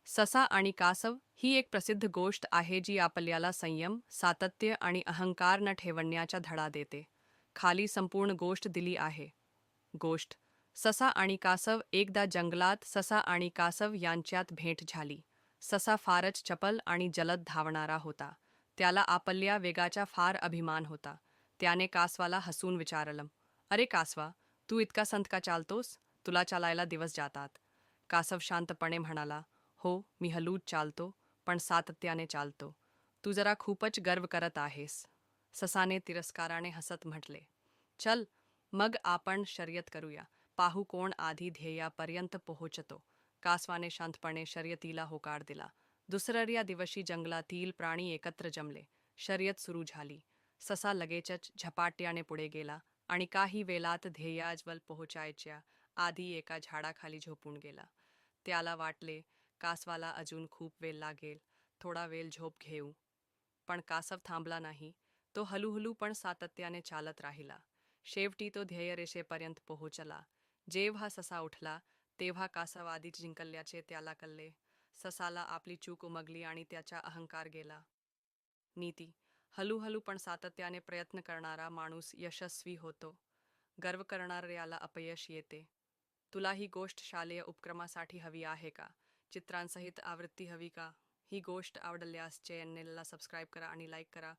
ससा आणि कासव ही एक प्रसिद्ध गोष्ट आहे जी आपल्याला संयम, सातत्य आणि अहंकार न ठेवण्याचा धडा देते. खाली संपूर्ण गोष्ट दिली आहे. गोष्ट: ससा आणि कासव. एकदा जंगलात ससा आणि कासव यांच्यात भेट झाली. ससा फारच चपल आणि जलद धावणारा होता. त्याला आपल्या वेगाचा फार अभिमान होता. त्याने कासवाला हसून विचारलं, "अरे कासवा, तू इतका संत का चालतोस? तुला चालायला दिवस जातात." कासव शांतपणे म्हणाला, "हो, मी हळूच चालतो, पण सातत्याने चालतो. तू जरा खूपच गर्व करत आहेस." ससाने तिरस्काराने हसत म्हटले, "चल, मग आपण शर्यत करूया. पाहू कोण आधी ध्येयापर्यंत पोहोचतो." कासवाने शांतपणे शर्यतीला होकार दिला. दुसऱ्या दिवशी जंगलातील प्राणी एकत्र जमले. शर्यत सुरू झाली. ससा लगेचच झपाट्याने पुढे गेला आणि काही वेळात ध्येयाजवळ पोहोचायच्या आधी एका झाडाखाली झोपून गेला. त्याला वाटले, कासवाला अजून खूप वेळ लागेल, थोडा वेळ झोप घेऊ. पण कासव थांबला नाही. तो हळूहळू पण सातत्याने चालत राहिला. शेवटी तो ध्येयरेषेपर्यंत पोहोचला. जेव्हा ससा उठला, तेव्हा कासव आधीच जिंकल्याचे त्याला कळले. ससाला आपली चूक उमगली आणि त्याचा अहंकार गेला. नीती: हळूहळू पण सातत्याने प्रयत्न करणारा माणूस यशस्वी होतो. गर्व करणाऱ्याला अपयश येते. तुला ही गोष्ट शालेय उपक्रमासाठी हवी आहे का? चित्रांसहित आवृत्ती हवी का? ही गोष्ट आवडल्यास चॅनेलला सबस्क्राईब करा आणि लाईक करा.